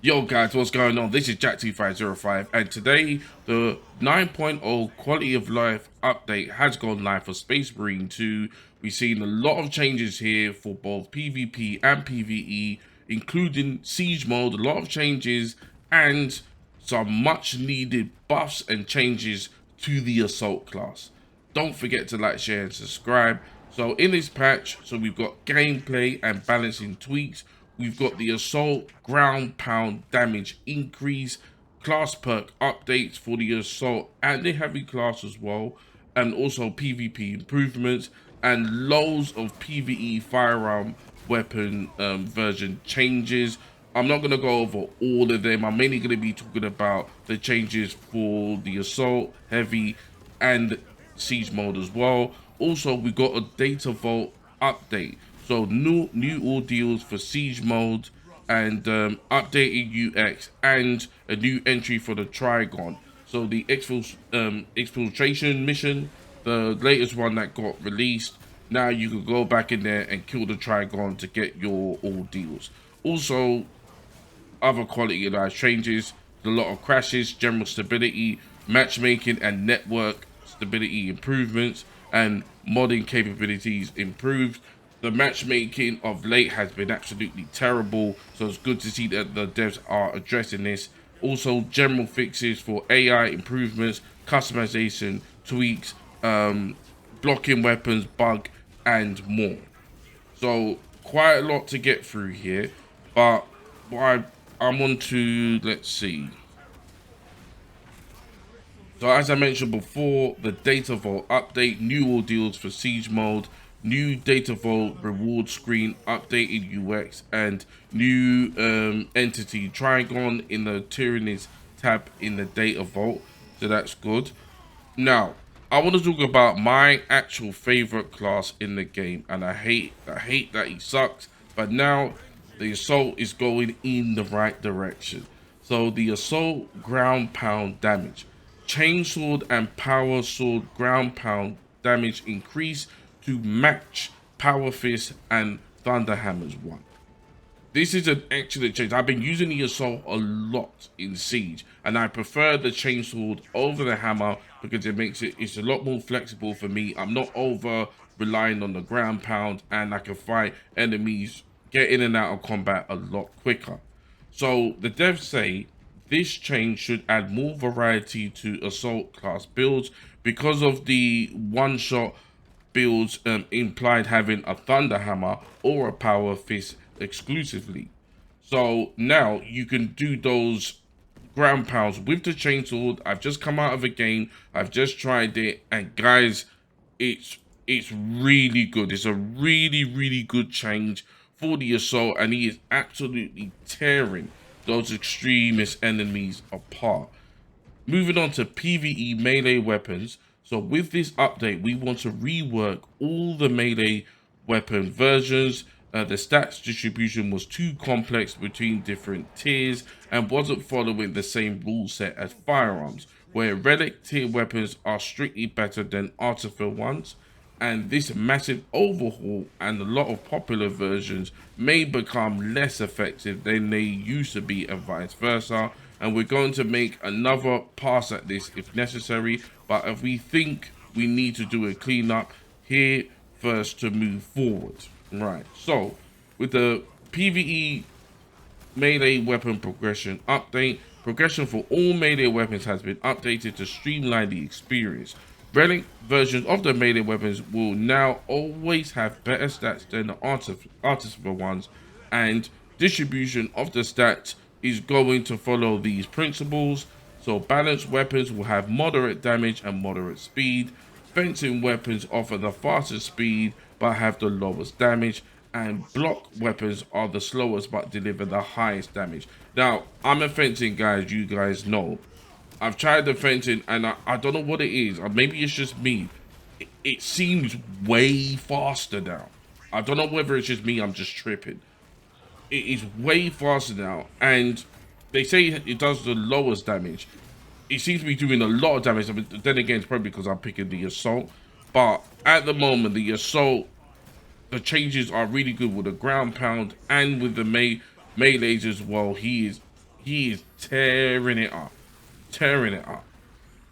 Yo guys, what's going on? This is Jack2505 and today the 9.0 quality of life update has gone live for Space Marine 2. We've seen a lot of changes here for both PvP and PvE, including siege mode, a lot of changes and some much needed buffs and changes to the assault class. Don't forget to like, share and subscribe. So in this patch, we've got gameplay and balancing tweaks. We've got the assault ground pound damage increase, class perk updates for the assault and the heavy class as well, and also PvP improvements and loads of PvE firearm weapon version changes. I'm not going to go over all of them. I'm mainly going to be talking about the changes for the assault, heavy, and siege mode as well. Also, we got a data vault update. So new ordeals for siege mode and updated UX and a new entry for the Trigon. So the exfiltration mission, the latest one that got released. Now you can go back in there and kill the Trigon to get your ordeals. Also, other quality of life changes, a lot of crashes, general stability, matchmaking and network stability improvements, and modding capabilities improved. The matchmaking of late has been absolutely terrible, so it's good to see that the devs are addressing this. Also, general fixes for AI improvements, customization, tweaks, blocking weapons, bug, and more. So quite a lot to get through here, but what I'm on to, let's see. So as I mentioned before, the Data Vault update, new ordeals for Siege mode, new Data Vault reward screen, updated UX, and new entity Trigon in the Tyrannus tab in the Data Vault. So that's good. Now, I want to talk about my actual favorite class in the game, and I hate that he sucks. But now the assault is going in the right direction. So the assault ground pound damage, chainsword and power sword ground pound damage increase to match power fist and thunderhammers one. This is an excellent change. I've been using the assault a lot in Siege, and I prefer the chainsword over the hammer because it's a lot more flexible for me. I'm not over relying on the ground pound, and I can fight enemies, get in and out of combat a lot quicker. So the devs say this change should add more variety to assault class builds because of the one-shot builds implied having a thunder hammer or a power fist exclusively. So now you can do those ground pounds with the chainsaw. I've just come out of a game. I've just tried it, and guys, it's really good. It's a really good change for the assault, and he is absolutely tearing those extremist enemies apart. Moving on to PvE melee weapons. So with this update, we want to rework all the melee weapon versions. The stats distribution was too complex between different tiers and wasn't following the same rule set as firearms, where relic tier weapons are strictly better than artifact ones. And this massive overhaul and a lot of popular versions may become less effective than they used to be and vice versa. And we're going to make another pass at this if necessary, but if we think we need to do a cleanup here first to move forward. Right, so with the PvE melee weapon progression update, progression for all melee weapons has been updated to streamline the experience. Relic versions of the melee weapons will now always have better stats than the artifact ones, and distribution of the stats is going to follow these principles. So balanced weapons will have moderate damage and moderate speed. Fencing weapons offer the fastest speed but have the lowest damage, and block weapons are the slowest but deliver the highest damage. Now, I'm a fencing guy, as you guys know. I've tried the fencing and I don't know what it is, or maybe it's just me. It seems way faster now. I don't know whether it's just me, I'm just tripping. It is way faster now, and they say it does the lowest damage. It seems to be doing a lot of damage. I mean, then again, it's probably because I'm picking the assault. But at the moment, the assault, the changes are really good with the ground pound and with the melees as well. He is he is tearing it up, tearing it up.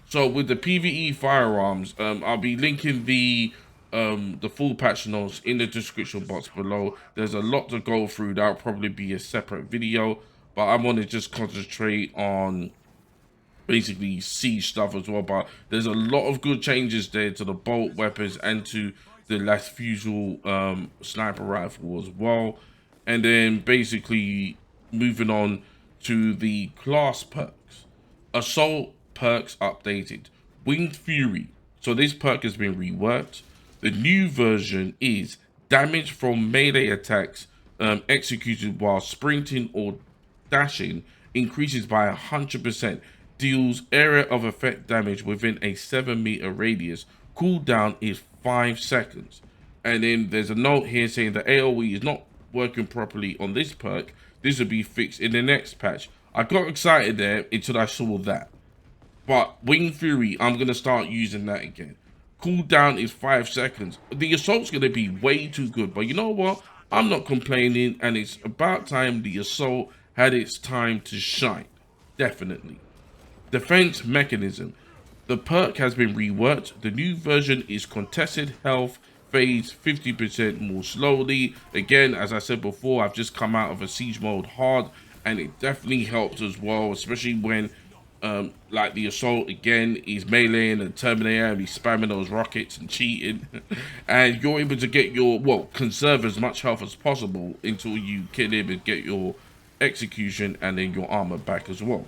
So with the PvE firearms, I'll be linking the full patch notes in the description box below. There's a lot to go through. That'll probably be a separate video, but I want to just concentrate on basically siege stuff as well. But there's a lot of good changes there to the bolt weapons and to the Lasfusel sniper rifle as well. And then basically moving on to the class perks. Assault perks updated. Winged Fury. So this perk has been reworked. The new version is damage from melee attacks executed while sprinting or dashing increases by 100%. Deals area of effect damage within a 7-meter radius. Cooldown is 5 seconds. And then there's a note here saying that AoE is not working properly on this perk. This will be fixed in the next patch. I got excited there until I saw that. But Wing Fury, I'm going to start using that again. Cooldown is 5 seconds. The assault's going to be way too good. But you know what? I'm not complaining. And it's about time the assault had its time to shine. Definitely. Defense mechanism. The perk has been reworked. The new version is contested health fades 50% more slowly. Again, as I said before, I've just come out of a siege mode hard, and it definitely helps as well, especially when like the assault again is meleeing and terminator and he's spamming those rockets and cheating and you're able to get your, well, conserve as much health as possible until you kill him and get your execution and then your armor back as well.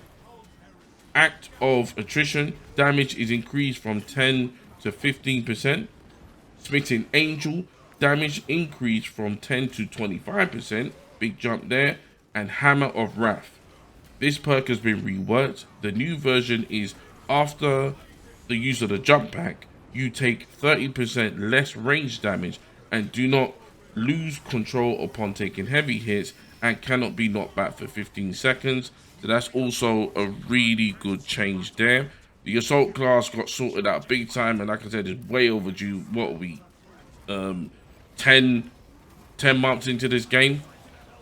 Act of attrition. Damage is increased from 10 to 15%. Smitten Angel. Damage increased from 10 to 25%. Big jump there. And Hammer of Wrath. This perk has been reworked. The new version is after the use of the jump pack, you take 30% less range damage and do not lose control upon taking heavy hits and cannot be knocked back for 15 seconds. So that's also a really good change there. The assault class got sorted out big time, and like I said, it's way overdue. What are we? 10 months into this game.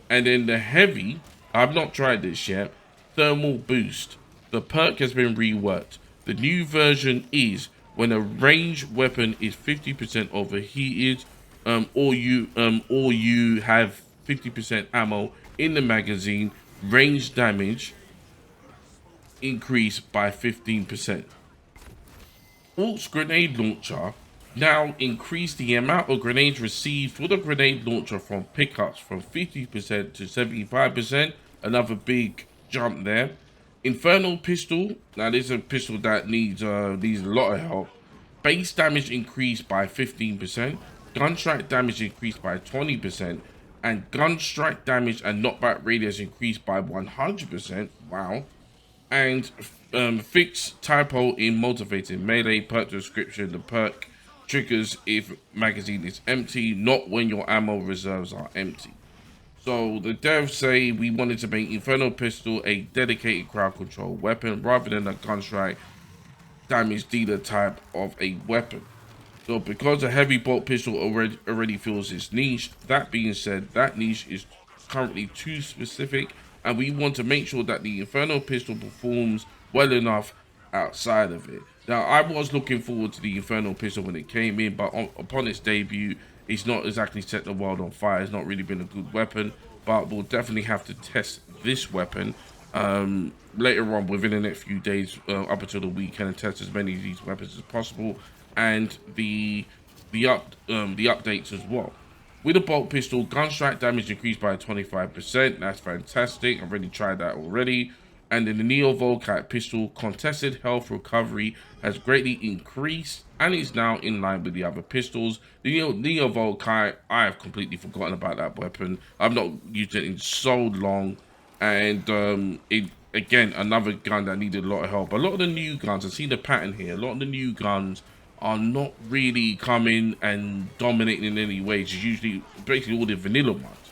And then the heavy, I've not tried this yet. Thermal boost. The perk has been reworked. The new version is when a ranged weapon is 50% overheated, or you have 50% ammo in the magazine, range damage increased by 15%. Alt's grenade launcher now increase the amount of grenades received for the grenade launcher from pickups from 50% to 75%. Another big jump there. Infernal pistol. Now this is a pistol that needs a lot of help. Base damage increased by 15%. Gunstrike damage increased by 20%. And gunstrike damage and knockback radius increased by 100%. Wow. And fix typo in motivating melee. Perk description. The perk triggers if magazine is empty, not when your ammo reserves are empty. So the devs say we wanted to make Infernal Pistol a dedicated crowd control weapon rather than a gunstrike damage dealer type of a weapon. So because a heavy bolt pistol already fills its niche, that being said, that niche is currently too specific, and we want to make sure that the Infernal Pistol performs well enough outside of it. Now, I was looking forward to the Infernal Pistol when it came in, but upon its debut, it's not exactly set the world on fire. It's not really been a good weapon, but we'll definitely have to test this weapon later on within the next few days, up until the weekend, and test as many of these weapons as possible, and the updates as well. With a bolt pistol, gunstrike damage increased by 25%. That's fantastic. I've already tried that already. And in the Neo Volkite pistol, contested health recovery has greatly increased and is now in line with the other pistols. The Neo Volkite, I have completely forgotten about that weapon. I've not used it in so long, and it again, another gun that needed a lot of help. A lot of the new guns, I see the pattern here, a lot of the new guns are not really coming and dominating in any way. It's usually basically all the vanilla ones.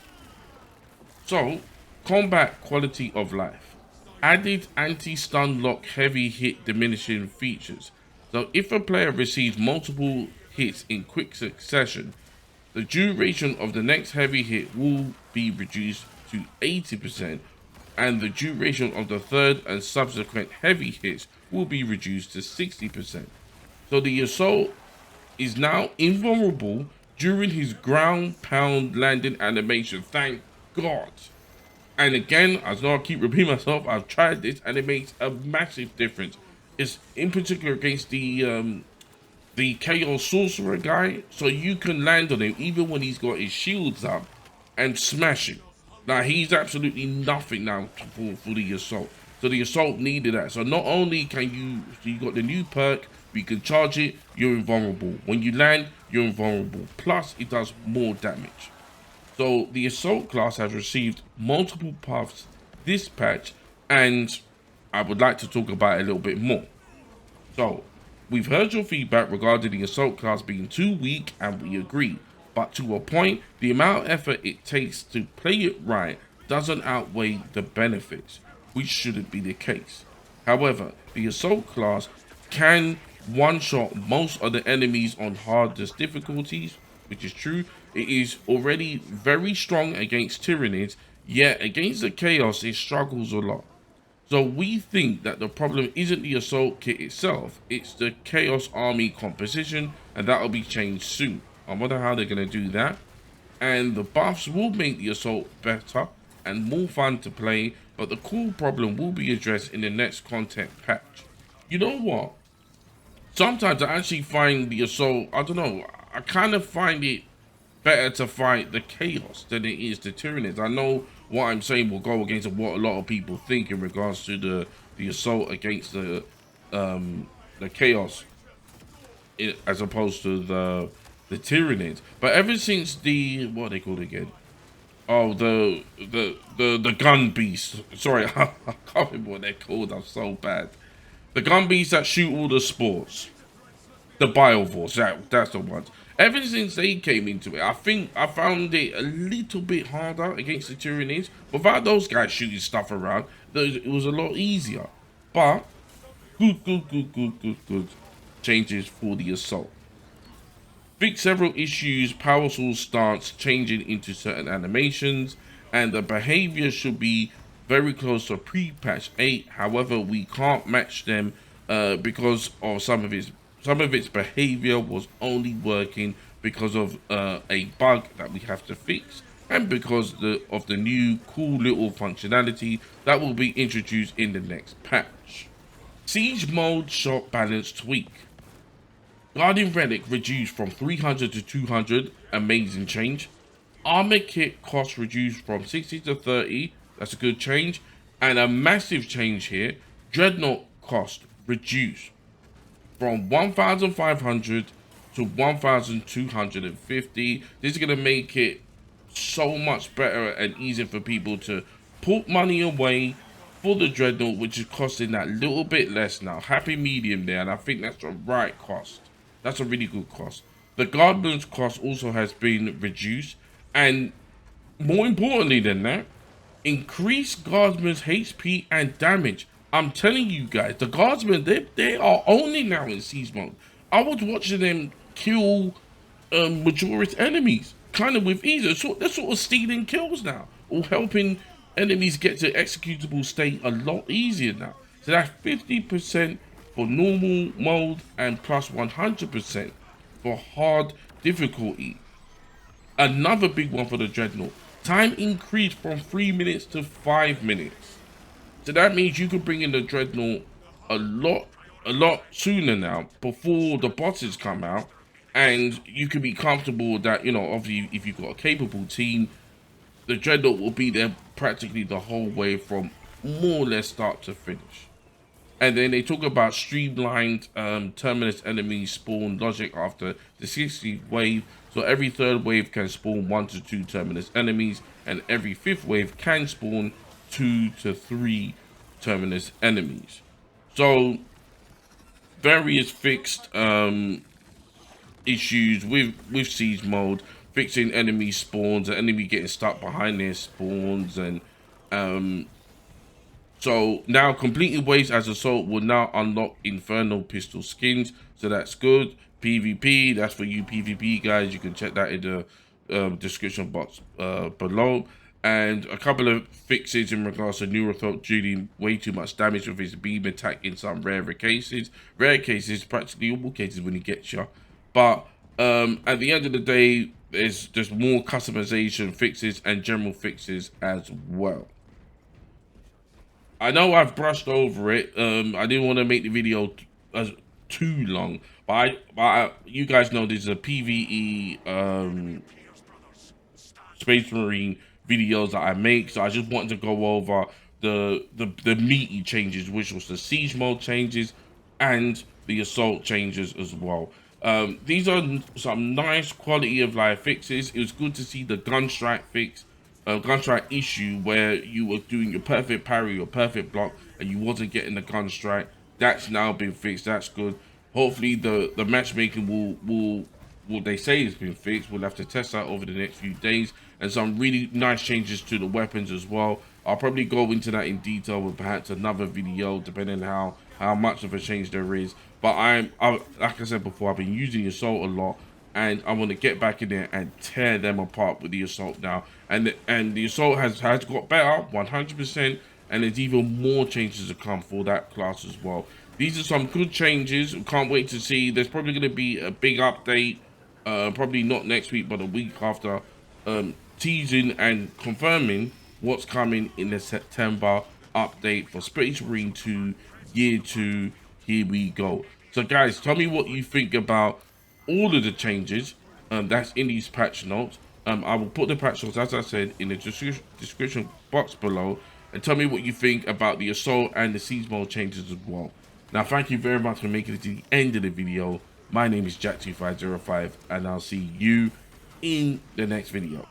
So, combat quality of life. Added anti-stun lock heavy hit diminishing features. So if a player receives multiple hits in quick succession, the duration of the next heavy hit will be reduced to 80%, and the duration of the third and subsequent heavy hits will be reduced to 60%. So the assault is now invulnerable during his ground pound landing animation. Thank God. And again, as I know I keep repeating myself, I've tried this and it makes a massive difference. It's in particular against the Chaos Sorcerer guy, so you can land on him even when he's got his shields up and smash him. Now he's absolutely nothing now for the assault. So the assault needed that. So not only can you got the new perk, you can charge it, you're invulnerable. When you land, you're invulnerable. Plus, it does more damage. So the assault class has received multiple buffs this patch, and I would like to talk about it a little bit more. So, we've heard your feedback regarding the assault class being too weak, and we agree. But to a point, the amount of effort it takes to play it right doesn't outweigh the benefits, which shouldn't be the case. However, the assault class can one-shot most of the enemies on hardest difficulties, which is true. It is already very strong against Tyranids, yet against the Chaos it struggles a lot. So we think that the problem isn't the assault kit itself, it's the Chaos Army composition, and that'll be changed soon. I wonder how they're going to do that. And the buffs will make the assault better and more fun to play, but the core problem will be addressed in the next content patch. You know what? Sometimes I actually find the assault, I don't know, I kind of find it better to fight the Chaos than it is the Tyranids. I know what I'm saying will go against what a lot of people think in regards to the assault against the Chaos, as opposed to the Tyranids. But ever since the, what are they called again? Oh, the gun beast. Sorry, I can't remember what they're called. I'm so bad. The gun beasts that shoot all the spores. The Biovores, that's the ones. Ever since they came into it, I think I found it a little bit harder against the Tyranids. Without those guys shooting stuff around, it was a lot easier. But good changes for the assault. Fix several issues, Power Soul stance changing into certain animations, and the behavior should be very close to pre-patch 8. However, we can't match them because of some of its behavior was only working because of a bug that we have to fix, and because of the new cool little functionality that will be introduced in the next patch. Siege mode shot balance tweak. Guardian Relic reduced from 300 to 200, amazing change. Armor kit cost reduced from 60 to 30, that's a good change. And a massive change here, Dreadnought cost reduced from 1,500 to 1,250. This is going to make it so much better and easier for people to put money away for the Dreadnought, which is costing that little bit less now. Happy medium there, and I think that's the right cost. That's a really good cost. The Guardian's cost also has been reduced, and more importantly than that, increase Guardsman's HP and damage. I'm telling you guys, the Guardsmen, they are only now in siege mode. I was watching them kill majority enemies, kind of with ease. They're sort of stealing kills now, or helping enemies get to executable state a lot easier now. So that's 50% for normal mode and plus 100% for hard difficulty. Another big one for the Dreadnought. Time increased from 3 minutes to 5 minutes. So that means you can bring in the Dreadnought a lot sooner now, before the bosses come out, and you can be comfortable that, you know, obviously if you've got a capable team, the Dreadnought will be there practically the whole way from more or less start to finish. And then they talk about streamlined terminus enemy spawn logic after the 60th wave. So every third wave can spawn 1 to 2 terminus enemies, and every 5th wave can spawn 2 to 3 terminus enemies. So various fixed issues with siege mode, fixing enemy spawns, and enemy getting stuck behind their spawns, and so now completing waves as assault will now unlock infernal pistol skins, so that's good. PvP, that's for you PvP guys, you can check that in the description box below. and a couple of fixes in regards to Neurothought dealing way too much damage with his beam attack in some rare cases. Rare cases, practically all cases when he gets you. But at the end of the day, there's just more customization fixes and general fixes as well. I know I've brushed over it. I didn't want to make the video too long, but you guys know this is a PvE Space Marine videos that I make, so I just wanted to go over the meaty changes, which was the siege mode changes and the assault changes as well. These are some nice quality of life fixes. It was good to see the gunstrike fix, gunstrike issue where you were doing your perfect parry or perfect block and you wasn't getting the gunstrike. That's now been fixed. That's good. Hopefully the matchmaking will what they say has been fixed. We'll have to test that over the next few days, and some really nice changes to the weapons as well. I'll probably go into that in detail with perhaps another video, depending on how much of a change there is. But like I said before, I've been using Assault a lot, and I want to get back in there and tear them apart with the Assault now. And the Assault has got better, 100%, and there's even more changes to come for that class as well. These are some good changes. Can't wait to see. There's probably going to be a big update. Probably not next week, but a week after, teasing and confirming what's coming in the September update for Space Marine 2 Year 2. Here we go. So guys, tell me what you think about all of the changes that's in these patch notes. I will put the patch notes, as I said, in the description box below, and tell me what you think about the Assault and the Siege mode changes as well. Now, thank you very much for making it to the end of the video. My name is Jack2505, and I'll see you in the next video.